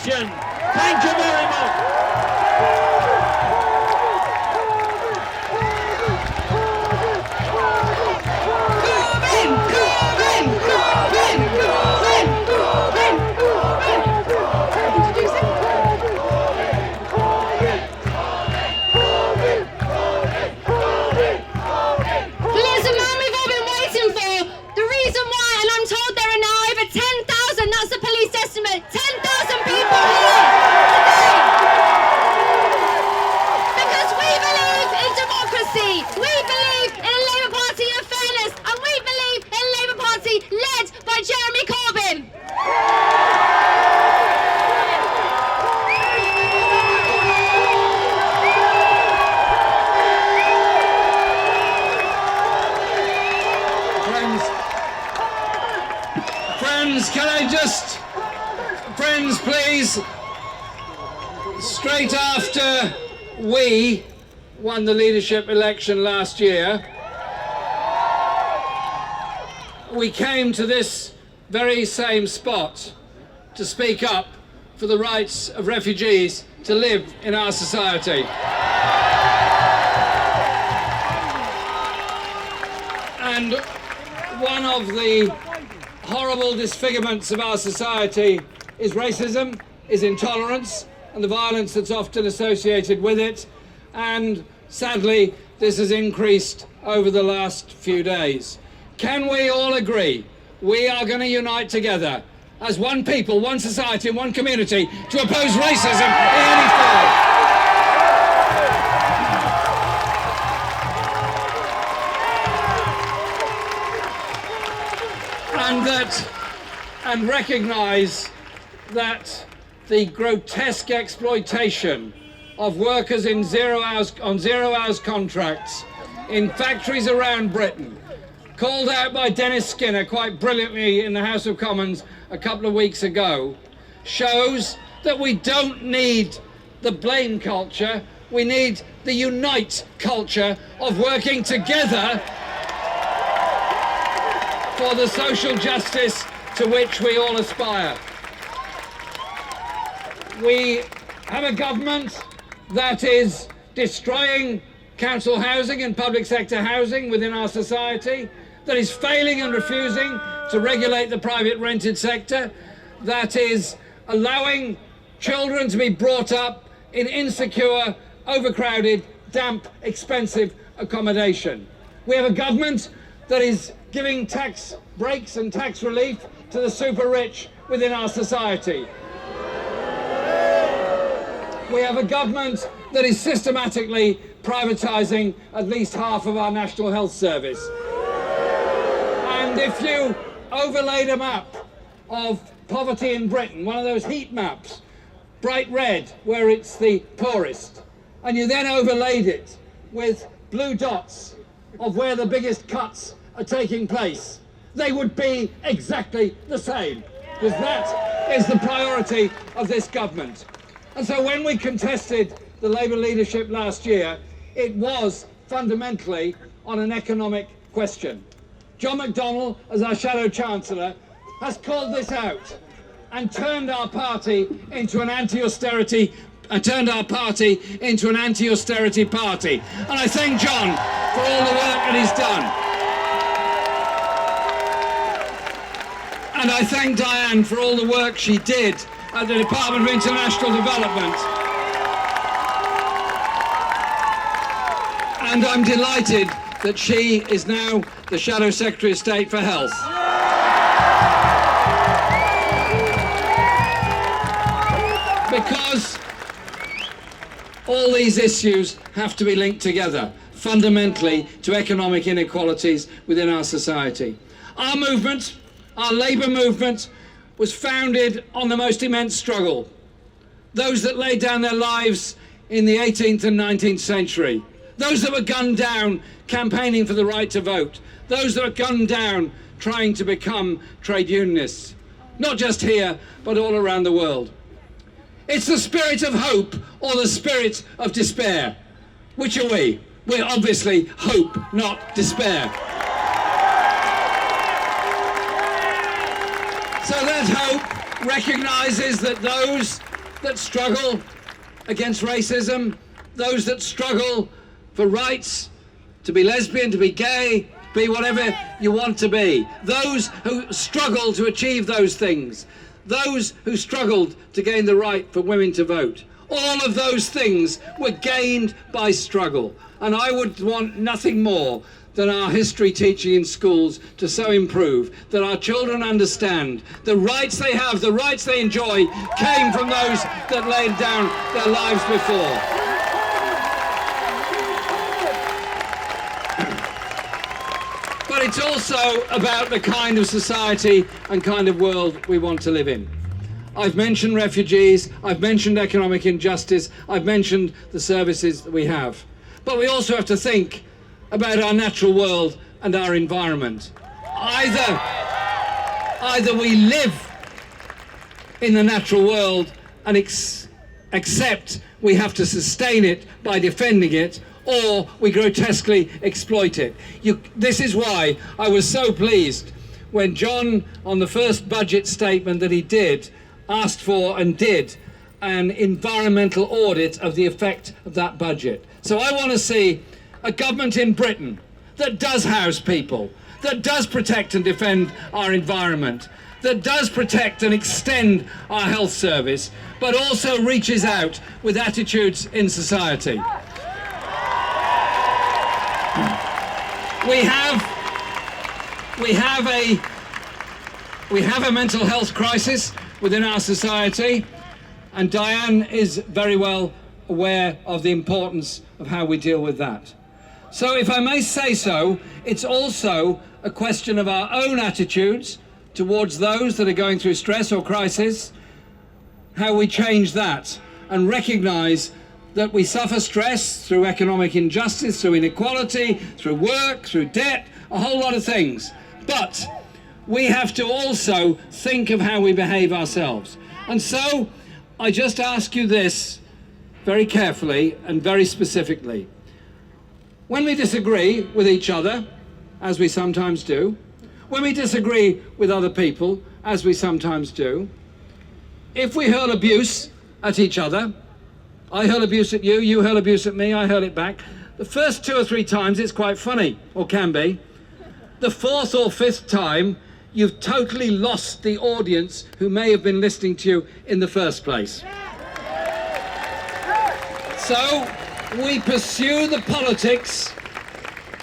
election. Thank you very much. Friends, please, straight after we won the leadership election last year, we came to this very same spot to speak up for the rights of refugees to live in our society. And one of the horrible disfigurements of our society is racism, is intolerance, and the violence that's often associated with it. And sadly, this has increased over the last few days. Can we all agree we are going to unite together as one people, one society, one community to oppose racism in any form? And recognise that the grotesque exploitation of workers in zero hours contracts in factories around Britain, called out by Dennis Skinner quite brilliantly in the House of Commons a couple of weeks ago, shows that we don't need the blame culture, we need the unite culture of working together for the social justice to which we all aspire. We have a government that is destroying council housing and public sector housing within our society, that is failing and refusing to regulate the private rented sector, that is allowing children to be brought up in insecure, overcrowded, damp, expensive accommodation. We have a government that is giving tax breaks and tax relief to the super rich within our society. We have a government that is systematically privatising at least half of our National Health Service. And if you overlaid a map of poverty in Britain, one of those heat maps, bright red where it's the poorest, and you then overlaid it with blue dots of where the biggest cuts are taking place, they would be exactly the same, because that is the priority of this government. And so when we contested the Labour leadership last year, it was fundamentally on an economic question. John McDonnell, as our Shadow Chancellor, has called this out and turned our party into an anti-austerity party. And I thank John for all the work that he's done. And I thank Diane for all the work she did at the Department of International Development. And I'm delighted that she is now the Shadow Secretary of State for Health. Because all these issues have to be linked together, fundamentally, to economic inequalities within our society. Our movement, our Labour movement, was founded on the most immense struggle. Those that laid down their lives in the 18th and 19th century. Those that were gunned down campaigning for the right to vote. Those that were gunned down trying to become trade unionists. Not just here, but all around the world. It's the spirit of hope or the spirit of despair. Which are we? We're obviously hope, not despair. So that hope recognises that those that struggle against racism, those that struggle for rights, to be lesbian, to be gay, be whatever you want to be, those who struggle to achieve those things, those who struggled to gain the right for women to vote, all of those things were gained by struggle. And I would want nothing more than our history teaching in schools to so improve that our children understand the rights they have, the rights they enjoy, came from those that laid down their lives before. But it's also about the kind of society and kind of world we want to live in. I've mentioned refugees, I've mentioned economic injustice, I've mentioned the services that we have. But we also have to think about our natural world and our environment. Either we live in the natural world and accept we have to sustain it by defending it, or we grotesquely exploit it. This is why I was so pleased when John, on the first budget statement that he did, asked for and did an environmental audit of the effect of that budget. So I want to see a government in Britain that does house people, that does protect and defend our environment, that does protect and extend our health service, but also reaches out with attitudes in society. We have a mental health crisis within our society, and Diane is very well aware of the importance of how we deal with that. So if I may say so, it's also a question of our own attitudes towards those that are going through stress or crisis, how we change that and recognise that we suffer stress through economic injustice, through inequality, through work, through debt, a whole lot of things. But we have to also think of how we behave ourselves. And so I just ask you this very carefully and very specifically. When we disagree with each other, as we sometimes do, when we disagree with other people, as we sometimes do, if we hurl abuse at each other, I hurl abuse at you, you hurl abuse at me, I hurl it back. The first 2 or 3 times it's quite funny, or can be. The 4th or 5th time, you've totally lost the audience who may have been listening to you in the first place. So we pursue the politics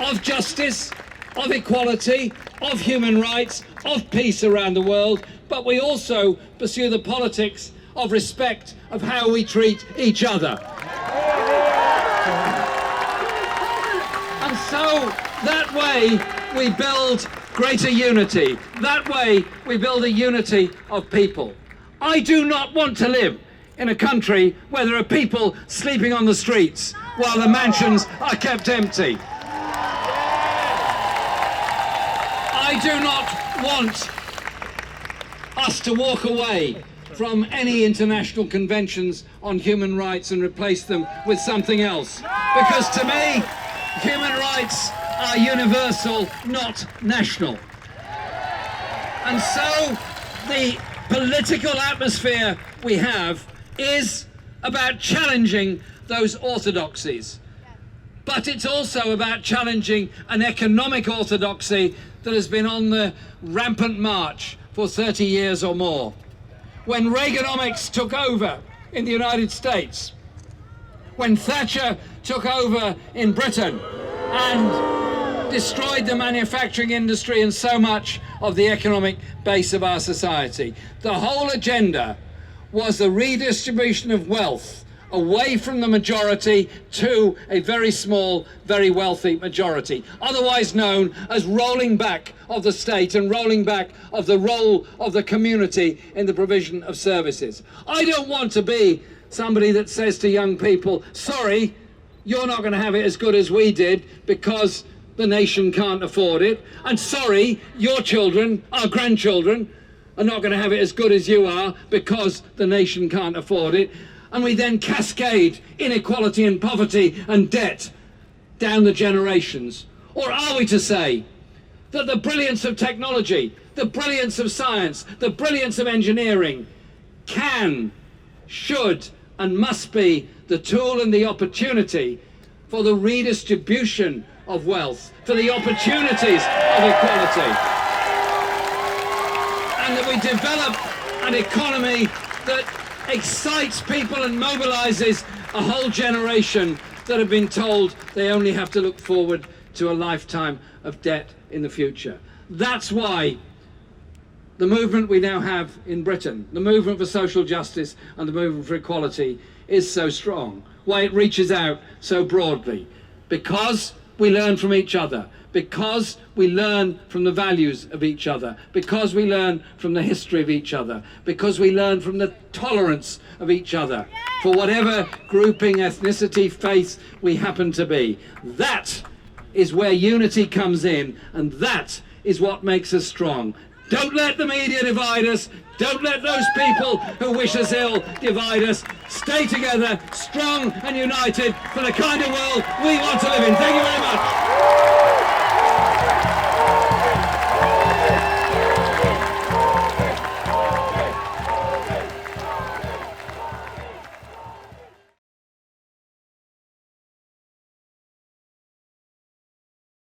of justice, of equality, of human rights, of peace around the world, but we also pursue the politics of respect of how we treat each other. And so that way we build greater unity. That way we build a unity of people. I do not want to live in a country where there are people sleeping on the streets while the mansions are kept empty. I do not want us to walk away from any international conventions on human rights and replace them with something else. Because to me, human rights are universal, not national. And so the political atmosphere we have is about challenging those orthodoxies. But it's also about challenging an economic orthodoxy that has been on the rampant march for 30 years or more. When Reaganomics took over in the United States, when Thatcher took over in Britain and destroyed the manufacturing industry and so much of the economic base of our society, the whole agenda was the redistribution of wealth away from the majority to a very small, very wealthy majority, otherwise known as rolling back of the state and rolling back of the role of the community in the provision of services. I don't want to be somebody that says to young people, sorry, you're not going to have it as good as we did because the nation can't afford it, and sorry, your children, our grandchildren, are not going to have it as good as you are because the nation can't afford it. And we then cascade inequality and poverty and debt down the generations? Or are we to say that the brilliance of technology, the brilliance of science, the brilliance of engineering can, should, and must be the tool and the opportunity for the redistribution of wealth, for the opportunities of equality, and that we develop an economy that excites people and mobilizes a whole generation that have been told they only have to look forward to a lifetime of debt in the future. That's why the movement we now have in Britain, the movement for social justice and the movement for equality, is so strong, why it reaches out so broadly. Because we learn from each other, because we learn from the values of each other, because we learn from the history of each other, because we learn from the tolerance of each other, for whatever grouping, ethnicity, faith we happen to be. That is where unity comes in, and that is what makes us strong. Don't let the media divide us. Don't let those people who wish us ill divide us. Stay together, strong and united, for the kind of world we want to live in. Thank you very much.